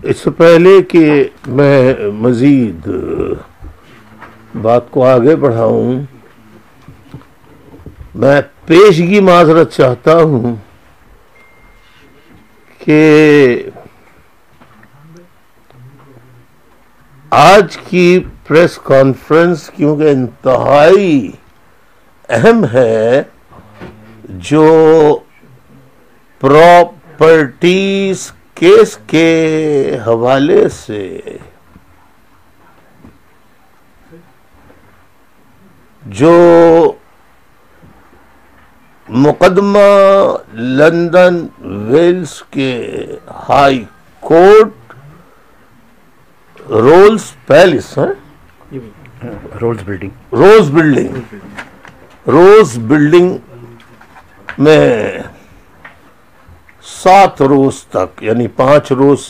इससे पहले कि मैं मज़ीद बात को आगे बढ़ाऊं, मैं पेशगी माजरत चाहता हूं कि आज की प्रेस कॉन्फ्रेंस क्योंकि इंतहाई अहम है, जो प्रॉपर्टीज केस के हवाले से जो मुकदमा लंदन वेल्स के हाई कोर्ट रोल्स पैलेस है, रोज बिल्डिंग में 7 रोज तक, यानी 5 रोज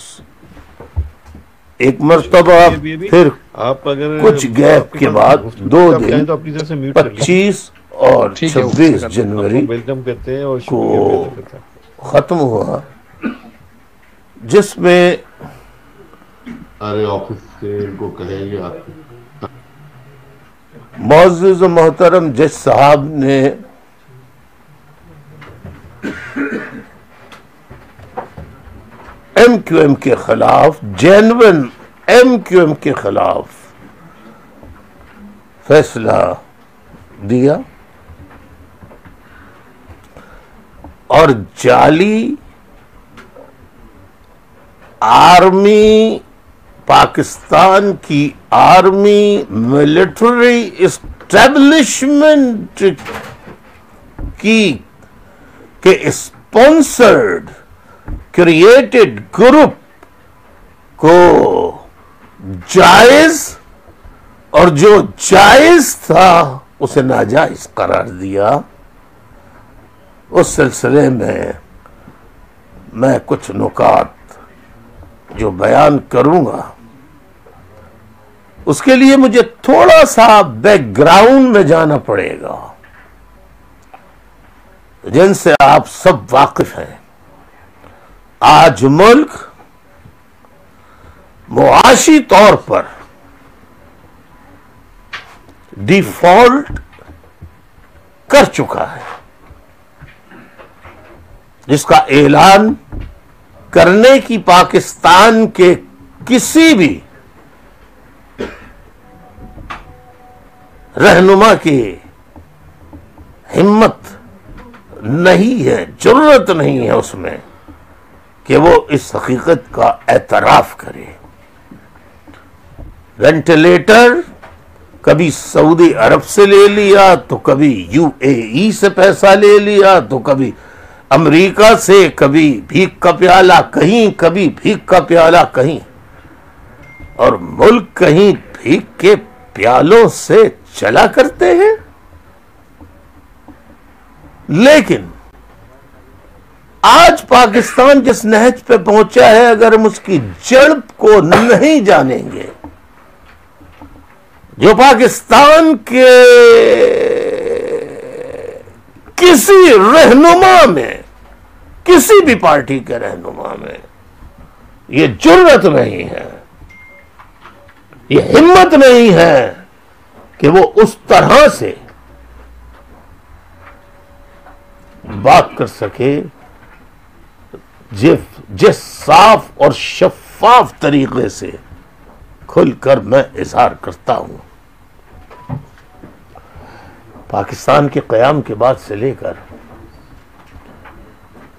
एक मर्तबा, फिर आप अगर कुछ गैप के बाद 2 दिन 25 और 26 जनवरी वेलकम करते हैं और को खत्म हुआ, जिसमें अरे ऑफिस से इनको कहेंगे आप मुअज़्ज़िज़ व मोहतरम जज साहब ने MQM के खिलाफ, जेन्युइन MQM के खिलाफ फैसला दिया और जाली आर्मी, पाकिस्तान की आर्मी मिलिट्री इस्टेब्लिशमेंट की के स्पॉन्सर्ड क्रिएटेड ग्रुप को जायज, और जो जायज था उसे नाजायज करार दिया। उस सिलसिले में मैं कुछ नुकात जो बयान करूंगा, उसके लिए मुझे थोड़ा सा बैकग्राउंड में जाना पड़ेगा, जिनसे आप सब वाकिफ हैं। आज मुल्क मुआशी तौर पर डिफॉल्ट कर चुका है, जिसका ऐलान करने की पाकिस्तान के किसी भी रहनुमा की हिम्मत नहीं है, जरूरत नहीं है उसमें कि वो इस हकीकत का एतराफ करे। वेंटिलेटर कभी सऊदी अरब से ले लिया, तो कभी UAE से पैसा ले लिया, तो कभी अमेरिका से, कभी भीख का प्याला कहीं, कभी भीख का प्याला कहीं, और मुल्क कहीं भीख के प्यालों से चला करते हैं। लेकिन आज पाकिस्तान जिस नहज पे पहुंचा है, अगर हम उसकी जड़ को नहीं जानेंगे, जो पाकिस्तान के किसी रहनुमा में, किसी भी पार्टी के रहनुमा में ये जुर्रत नहीं है, ये हिम्मत नहीं है कि वो उस तरह से बात कर सके जिस साफ और शफाफ तरीके से खुलकर मैं इजहार करता हूं। पाकिस्तान के क़याम के बाद से लेकर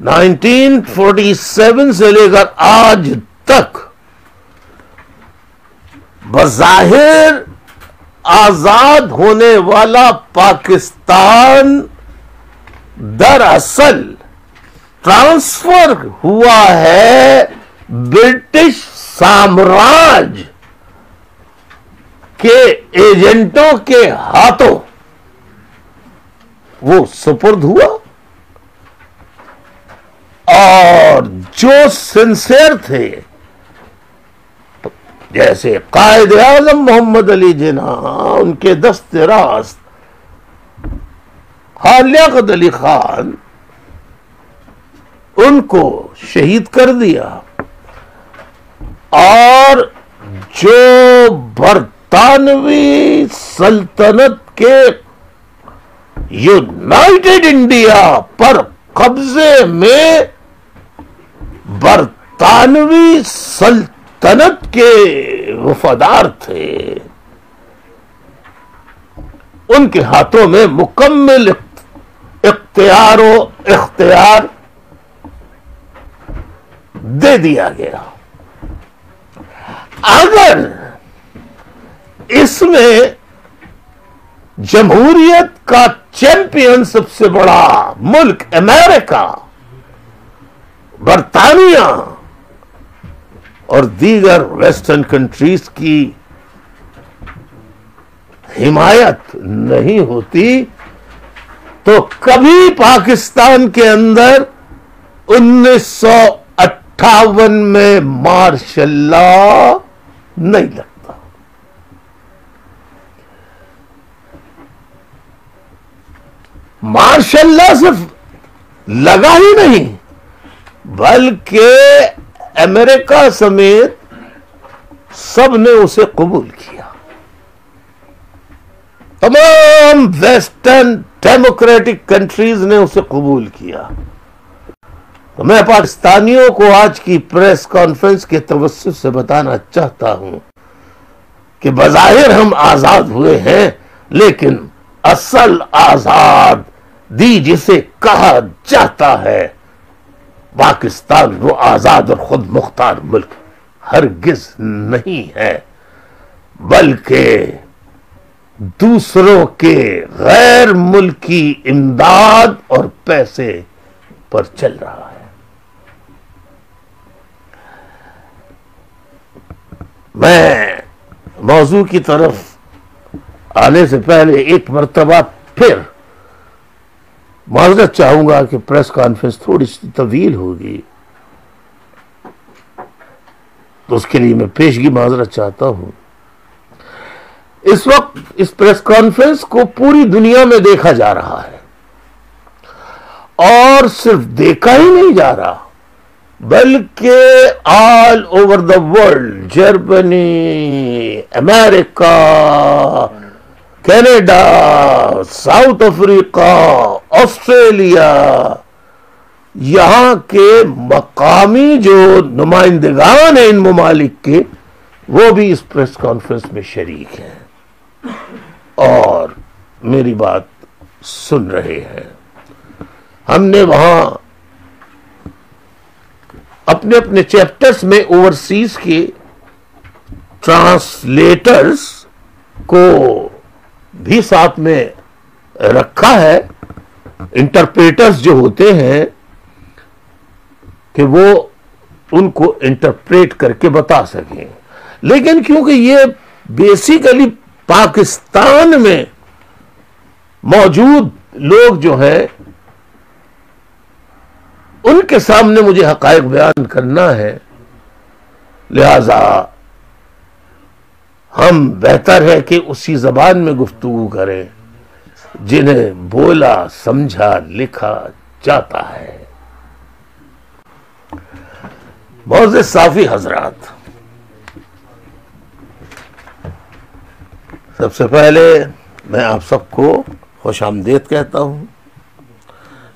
1947 से लेकर आज तक बज़ाहिर आजाद होने वाला पाकिस्तान दरअसल ट्रांसफर हुआ है ब्रिटिश साम्राज्य के एजेंटों के हाथों, वो सुपुर्द हुआ। और जो सिंसियर थे, जैसे कायद आज़म मोहम्मद अली जिन्ना, उनके दस्ते रास्त खान लियाकत अली खान, उनको शहीद कर दिया और जो बरतानवी सल्तनत के यूनाइटेड इंडिया पर कब्जे में बरतानवी सल्तनत के वफादार थे, उनके हाथों में मुकम्मल इख्तियार दे दिया गया। अगर इसमें जमहूरियत का चैंपियन सबसे बड़ा मुल्क अमेरिका, बरतानिया और दीगर वेस्टर्न कंट्रीज की हिमायत नहीं होती तो कभी पाकिस्तान के अंदर 1958 में मार्शल लॉ नहीं लगता। मार्शल लॉ सिर्फ लगा ही नहीं बल्कि अमेरिका समेत सबने उसे कबूल किया। तमाम वेस्टर्न डेमोक्रेटिक कंट्रीज ने उसे कबूल किया। तो मैं पाकिस्तानियों को आज की प्रेस कॉन्फ्रेंस के तवस्सुत से बताना चाहता हूं कि बज़ाहिर हम आजाद हुए हैं, लेकिन असल आजादी जिसे कहा जाता है पाकिस्तान, वो आजाद और खुद मुख्तार मुल्क हरगिज नहीं है, बल्कि दूसरों के गैर मुल्की इमदाद और पैसे पर चल रहा है। मैं मौजू की तरफ आने से पहले एक मर्तबा फिर माजरत चाहूंगा कि प्रेस कॉन्फ्रेंस थोड़ी सी तवील होगी, तो उसके लिए मैं पेशगी माजरत चाहता हूं। इस वक्त इस प्रेस कॉन्फ्रेंस को पूरी दुनिया में देखा जा रहा है, और सिर्फ देखा ही नहीं जा रहा बल्कि all over the world, Germany, America, Canada, south Africa, Australia, यहां के मकामी जो नुमाइंदगान हैं इन ममालिक के, वो भी इस प्रेस कॉन्फ्रेंस में शरीक हैं और मेरी बात सुन रहे हैं। हमने वहां अपने अपने चैप्टर्स में ओवरसीज के ट्रांसलेटर्स को भी साथ में रखा है, इंटरप्रेटर्स जो होते हैं कि वो उनको इंटरप्रेट करके बता सकें। लेकिन क्योंकि ये बेसिकली पाकिस्तान में मौजूद लोग जो हैं उनके सामने मुझे हकायक बयान करना है, लिहाजा हम बेहतर है कि उसी जबान में गुफ्तगू करें जिन्हें बोला समझा लिखा जाता है। बहुत साफी हजरात, सबसे पहले मैं आप सबको खुश आमदीद कहता हूं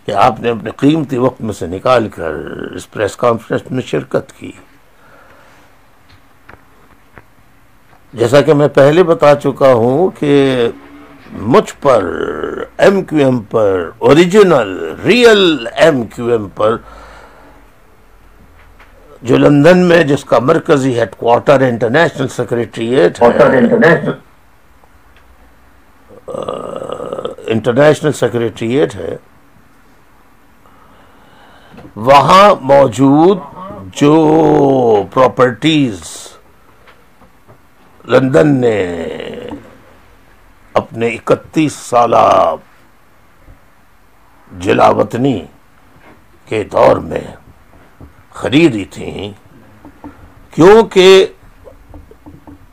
कि आपने अपने कीमती वक्त में से निकाल कर इस प्रेस कॉन्फ्रेंस में शिरकत की। जैसा कि मैं पहले बता चुका हूं कि मुझ पर MQM पर, ओरिजिनल रियल MQM पर, जो लंदन में जिसका मरकजी हेडक्वार्टर इंटरनेशनल सेक्रेटरीट है, वहां मौजूद जो प्रॉपर्टीज लंदन ने अपने 31 साला जिलावतनी के दौर में खरीदी थी, क्योंकि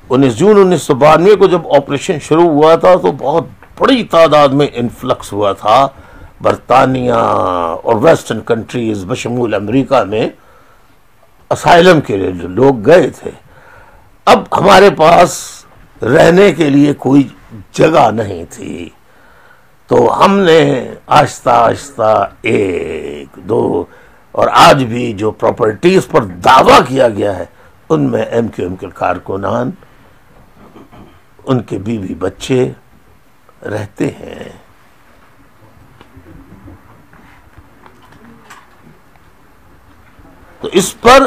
19 जून 1992 को जब ऑपरेशन शुरू हुआ था तो बहुत बड़ी तादाद में इन्फ्लक्स हुआ था बरतानिया और वेस्टर्न कंट्रीज बशमूल अमेरिका में असाइलम के लिए जो लोग गए थे, अब हमारे पास रहने के लिए कोई जगह नहीं थी, तो हमने आहिस्ता आहिस्ता एक दो और आज भी जो प्रॉपर्टीज पर दावा किया गया है उनमें MQM के कारकुनान, उनके बीवी बच्चे रहते हैं। तो इस पर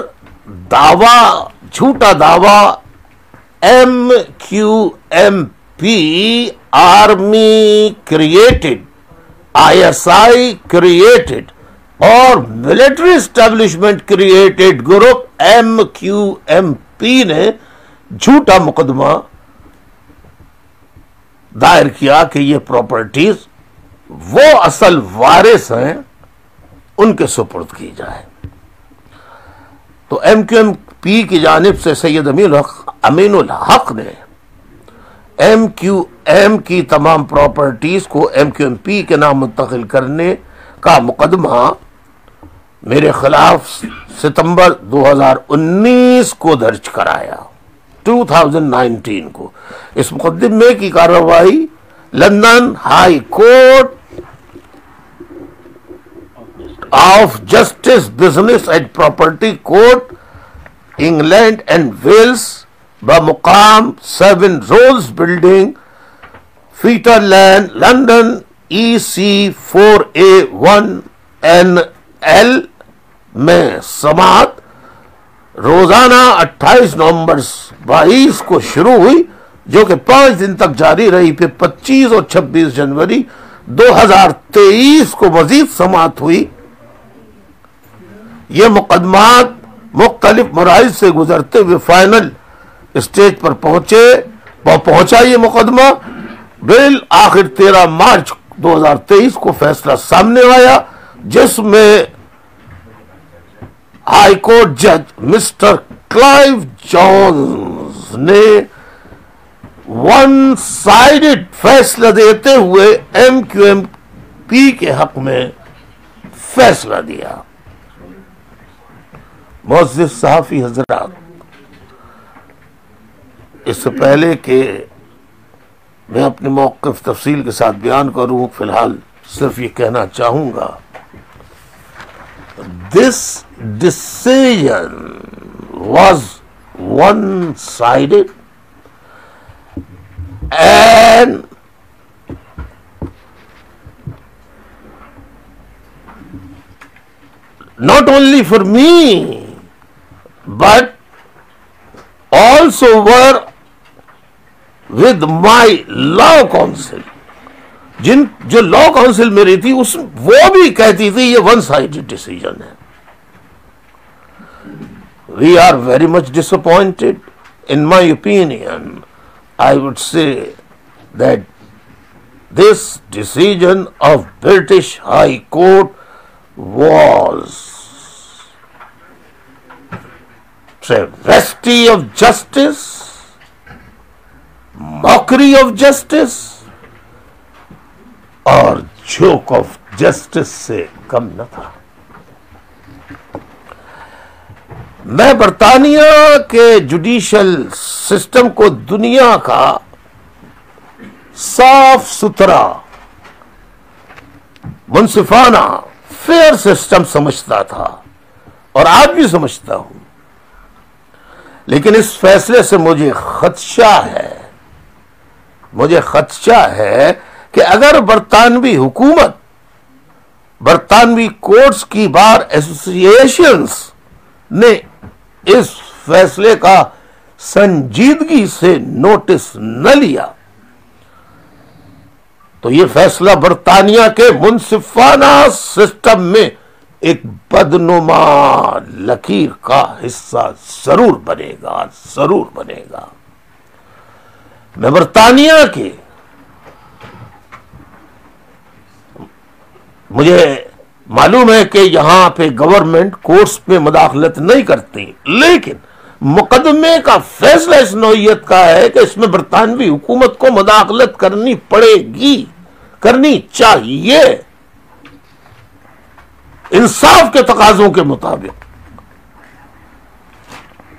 दावा, झूठा दावा MQMP army created, ISI created और military establishment created group MQMP ने झूठा मुकदमा दायर किया कि ये प्रॉपर्टीज वो असल वारिस हैं उनके सुपुर्द की जाए। तो MQMP की जानिब से सैयद अमीनुल हक ने MQM की तमाम प्रॉपर्टीज को MQMP के नाम मुंतकिल करने का मुकदमा मेरे खिलाफ सितंबर 2019 को दर्ज कराया, 2019 को। इस मुकदमे की कार्रवाई London High Court of Justice Business and Property Court England and Wales बमुकाम 7 Rose Building Fetter Lane London EC 4A1NL में समात रोजाना 28 नवंबर 22 को शुरू हुई, जो कि 5 दिन तक जारी रही। फिर 25 और 26 जनवरी 2023 को मजीद समात हुई। ये मुकदमात मुख्तलिफ मराइज से गुजरते हुए फाइनल स्टेज पर पहुंचा ये मुकदमा। बिल आखिर 13 मार्च 2023 को फैसला सामने आया, जिसमें हाई कोर्ट जज मिस्टर क्लाइव जॉन्स ने वन साइडेड फैसला देते हुए MQMP के हक में फैसला दिया। मुअज़्ज़िज़ सहाफ़ी हज़रात, इससे पहले कि मैं अपने मौक़िफ़ तफसील के साथ बयान करूं, फिलहाल सिर्फ ये कहना चाहूंगा, this decision was one sided and not only for me but also were with my law council। जो लॉ काउंसिल मेरी थी उस वो भी कहती थी ये वन साइडेड डिसीजन है। We are very much disappointed. In my opinion I would say that this decision of British high court was travesty of justice, mockery of justice और joke of justice से कम न था। मैं बरतानिया के judicial system को दुनिया का साफ सुथरा मुंसिफाना फेयर सिस्टम समझता था और आज भी समझता हूं, लेकिन इस फैसले से मुझे खदशा है कि अगर बरतानवी हुकूमत, बरतानवी कोर्ट्स की बार एसोसिएशंस ने इस फैसले का संजीदगी से नोटिस न लिया तो यह फैसला बरतानिया के मुंसिफाना सिस्टम में एक बदनुमा लकीर का हिस्सा जरूर बनेगा। मैं बरतानिया के, मुझे मालूम है कि यहां पे गवर्नमेंट कोर्ट्स में मुदाखलत नहीं करती, लेकिन मुकदमे का फैसला इस नौइयत का है कि इसमें बरतानवी हुकूमत को मुदाखलत करनी पड़ेगी, करनी चाहिए इंसाफ के तकाजों के मुताबिक।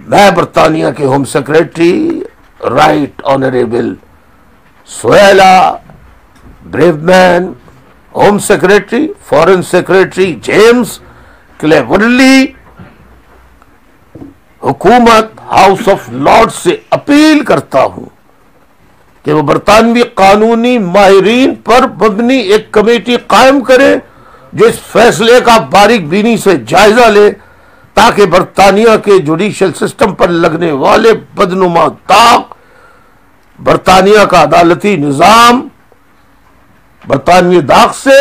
मैं बरतानिया के home secretary right honourable Suella Braverman, home secretary foreign secretary James Cleverly, हुकूमत हाउस ऑफ लॉर्ड्स से अपील करता हूं कि वो बरतानवी कानूनी माहिरीन पर मबनी एक कमेटी कायम करे जो इस फैसले का बारीक बीनी से जायजा ले, ताकि बरतानिया के जुडिशल सिस्टम पर लगने वाले बदनुमा दाग, बरतानिया का अदालती निजाम, बरतानवी दाग से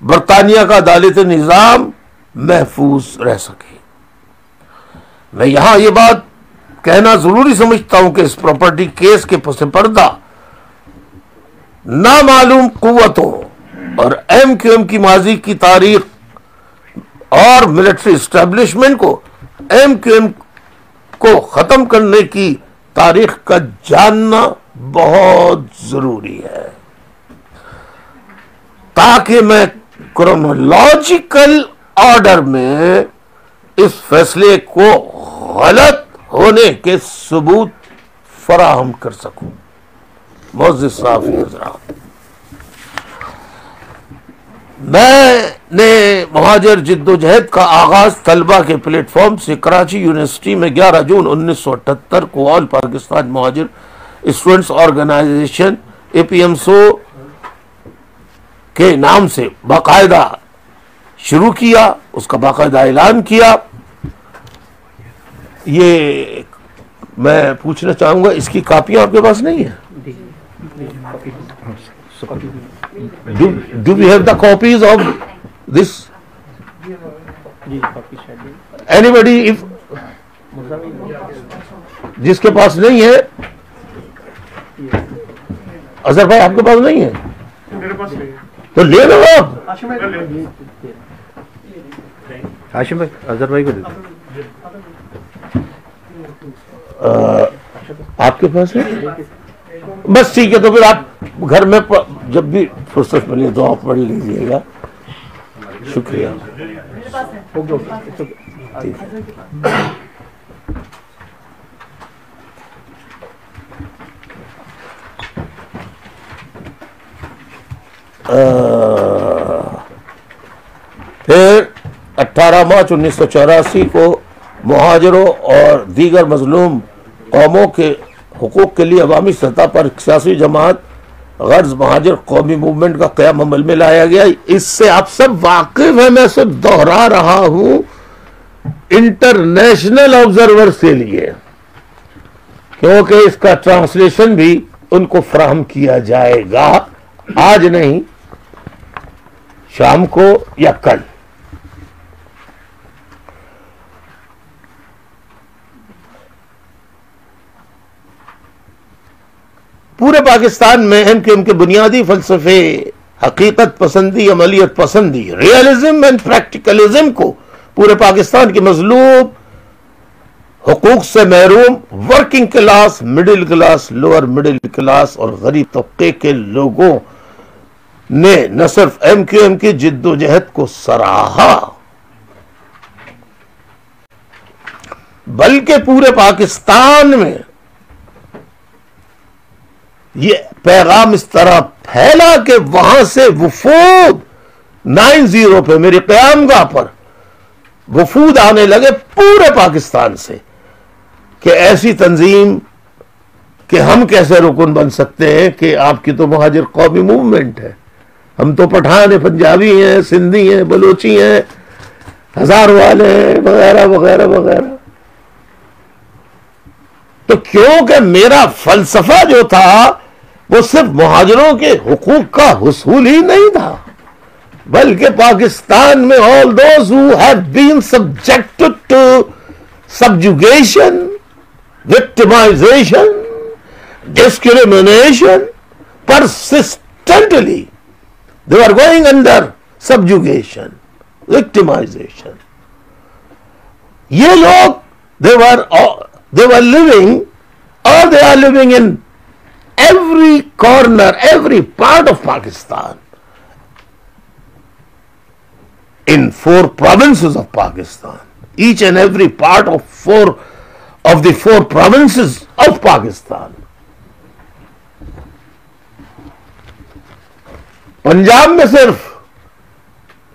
बरतानिया का अदालती निजाम महफूज रह सके। मैं यहां यह बात कहना जरूरी समझता हूं कि इस प्रॉपर्टी केस के पस पर्दा नामालूम कुव्वतों और एमक्यूएम की माजी की तारीख और मिलिट्री एस्टेब्लिशमेंट को एमक्यूएम को खत्म करने की तारीख का जानना बहुत जरूरी है, ताकि मैं क्रोनोलॉजिकल ऑर्डर में इस फैसले को गलत होने के सबूत फराहम कर सकूं। मुअज़्ज़िज़ साफ़ी हज़रात, मैंने मुहाजिर जिद्दोजहद का आगाज तलबा के प्लेटफॉर्म से कराची यूनिवर्सिटी में 11 जून 1978 को all Pakistan मुहाजिर students organisation APMSO के नाम से बाकायदा शुरू किया, उसका बाकायदा ऐलान किया। ये मैं पूछना चाहूंगा, इसकी कापियां आपके पास नहीं है? Do we have the copies of this? Anybody if जिसके पास नहीं है, अजहर भाई आपके पास नहीं है? मेरे पास नहीं है। तो ले लो आप। हाशिम भाई अजहर भाई को दे दो। आपके पास है? बस ठीक है, तो फिर आप घर में जब भी फुर्सत मिले तो आप पढ़ लीजिएगा। शुक्रिया। फिर 18 मार्च 1984 को मुहाजिरों और दीगर मजलूम कौमों के हुकूक के लिए अवामी सतह पर सियासी जमात गर्ज महाजिर कौमी मूवमेंट का क़याम अमल में लाया गया। इससे आप सब वाकिफ हैं, मैं सिर्फ दोहरा रहा हूं इंटरनेशनल ऑब्जर्वर के लिए, क्योंकि इसका ट्रांसलेशन भी उनको फराहम किया जाएगा, आज नहीं शाम को या कल। पूरे पाकिस्तान में एमक्यूएम के बुनियादी फलसफे हकीकत पसंदी, अमलियत पसंदी, रियलिज्म एंड प्रैक्टिकलिज्म को पूरे पाकिस्तान के मजलूम, हुकूक से महरूम, working class, middle class, lower middle class और गरीब तबके के लोगों ने न सिर्फ एमक्यूएम की जिद्दोजहद को सराहा, बल्कि पूरे पाकिस्तान में ये पैगाम इस तरह फैला कि वहां से वफूद 90 पे मेरी क़यामगाह पर वफूद आने लगे पूरे पाकिस्तान से कि ऐसी तंजीम कि हम कैसे रुकन बन सकते हैं कि आपकी तो मुहाजिर कौमी मूवमेंट है, हम तो पठान हैं, पंजाबी हैं, सिंधी हैं, बलोची हैं, हजार वाले हैं, वगैरह वगैरह वगैरह। तो क्योंकि मेरा फलसफा जो था वो सिर्फ मुहाजिरों के हुकूक का हुसूल ही नहीं था, बल्कि पाकिस्तान में all those who have been subjected to subjugation, victimisation, discrimination, persistently they were going under subjugation, victimization. ये लोग they were living, or they are living in every corner, every part of Pakistan, in 4 provinces of Pakistan, each and every part of 4 of the 4 provinces of Pakistan. Punjab में सिर्फ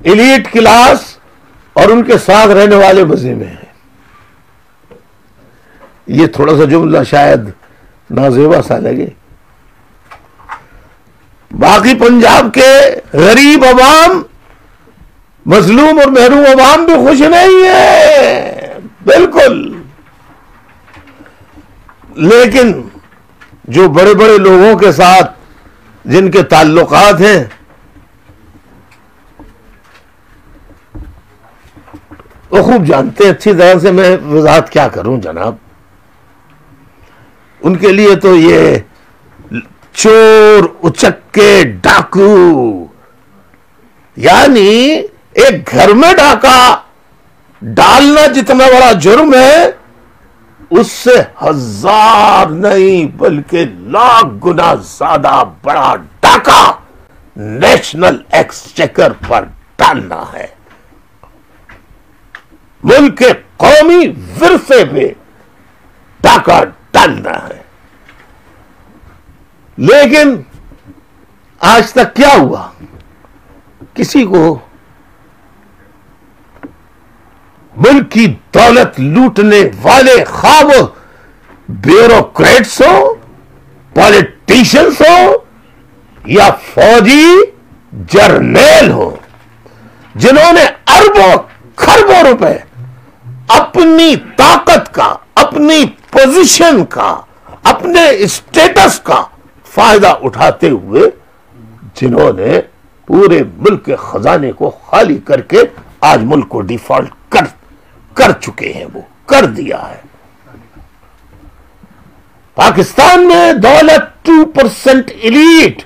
elite class और उनके साथ रहने वाले मजे में हैं। ये थोड़ा सा जुमला शायद नाजेबा सा लगे, बाकी पंजाब के गरीब अवाम, मजलूम और महरूम अवाम भी खुश नहीं है, बिल्कुल। लेकिन जो बड़े बड़े लोगों के साथ जिनके ताल्लुकात हैं, वो खूब जानते हैं अच्छी तरह से। मैं वजाहत क्या करूं जनाब, उनके लिए तो ये चोर, उचक्के, डाकू, यानी एक घर में डाका डालना जितना बड़ा जुर्म है, उससे 1000 नहीं बल्कि लाख गुना ज्यादा बड़ा डाका नेशनल एक्सचेकर पर डालना है, मुल्क के कौमी विरसे पे डाका डालना है। लेकिन आज तक क्या हुआ, किसी को मुल्क की दौलत लूटने वाले, खा वो ब्यूरोक्रेट्स हो, पॉलिटिशियंस हो या फौजी जर्नैल हो, जिन्होंने अरबों खरबों रुपए अपनी ताकत का, अपनी पोजीशन का, अपने स्टेटस का फायदा उठाते हुए, जिन्होंने पूरे मुल्क के खजाने को खाली करके आज मुल्क को डिफॉल्ट कर चुके हैं, वो कर दिया है। पाकिस्तान में दौलत 2% एलीट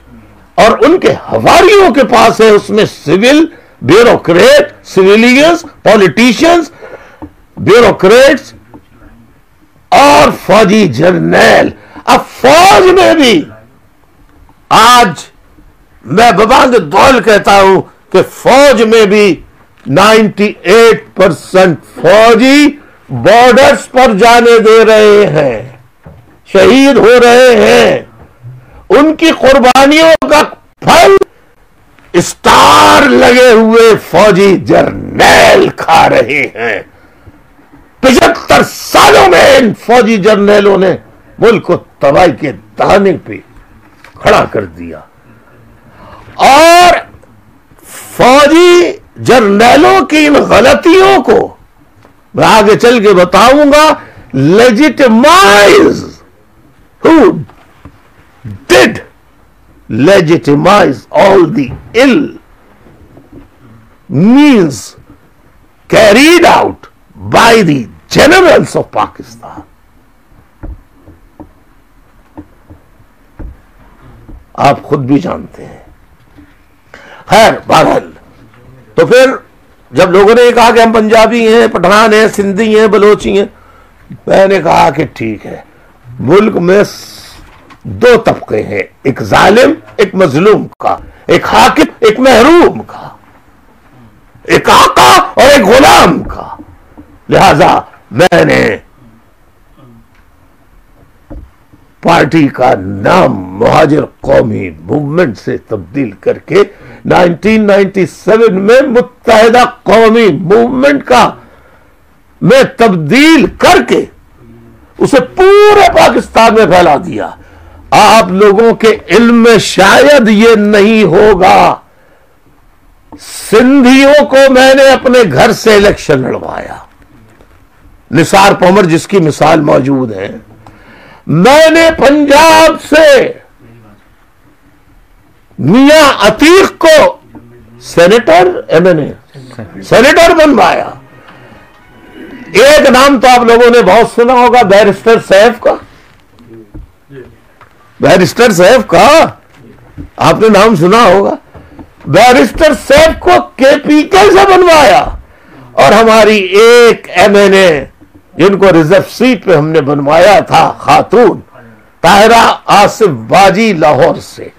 और उनके हवारियों के पास है, उसमें civil bureaucrat, civilians, politicians, bureaucrats और फौजी जर्नैल। अब फौज में भी आज मैं बबांग दौल कहता हूं कि फौज में भी 98% फौजी बॉर्डर्स पर जाने दे रहे हैं, शहीद हो रहे हैं। उनकी कुर्बानियों का फल स्टार लगे हुए फौजी जर्नैल खा रहे हैं। 75 सालों में इन फौजी जर्नैलों ने मुल्क को तबाही के दाने पे खड़ा कर दिया। और फौजी जर्नैलों की इन गलतियों को मैं आगे चल के बताऊंगा। Legitimise, who did legitimize all the ill means carried out by the generals of Pakistan. आप खुद भी जानते हैं। खैर बहरहाल, तो फिर जब लोगों ने कहा कि हम पंजाबी हैं, पठान हैं, सिंधी हैं, बलोची हैं, मैंने कहा कि ठीक है, मुल्क में 2 तबके हैं, एक जालिम, एक मजलूम का, एक हाकिम, एक महरूम का, एक आका और एक गुलाम का। लिहाजा मैंने पार्टी का नाम मुहाजिर कौमी मूवमेंट से तब्दील करके 1997 में मुत्तहिदा कौमी मूवमेंट का मैं तब्दील करके उसे पूरे पाकिस्तान में फैला दिया। आप लोगों के इल्म में शायद ये नहीं होगा, सिंधियों को मैंने अपने घर से इलेक्शन लड़वाया। निसार पमर जिसकी मिसाल मौजूद है, मैंने पंजाब से मियां अतीक को सेनेटर, एमएनए सेनेटर बनवाया। एक नाम तो आप लोगों ने बहुत सुना होगा, बैरिस्टर सैफ का। बैरिस्टर सैफ का आपने नाम सुना होगा। बैरिस्टर सैफ को केपीके से बनवाया और हमारी एक एमएनए जिनको रिजर्व सीट पे हमने बनवाया था, खातून ताहिरा आसिफ बाजी लाहौर से,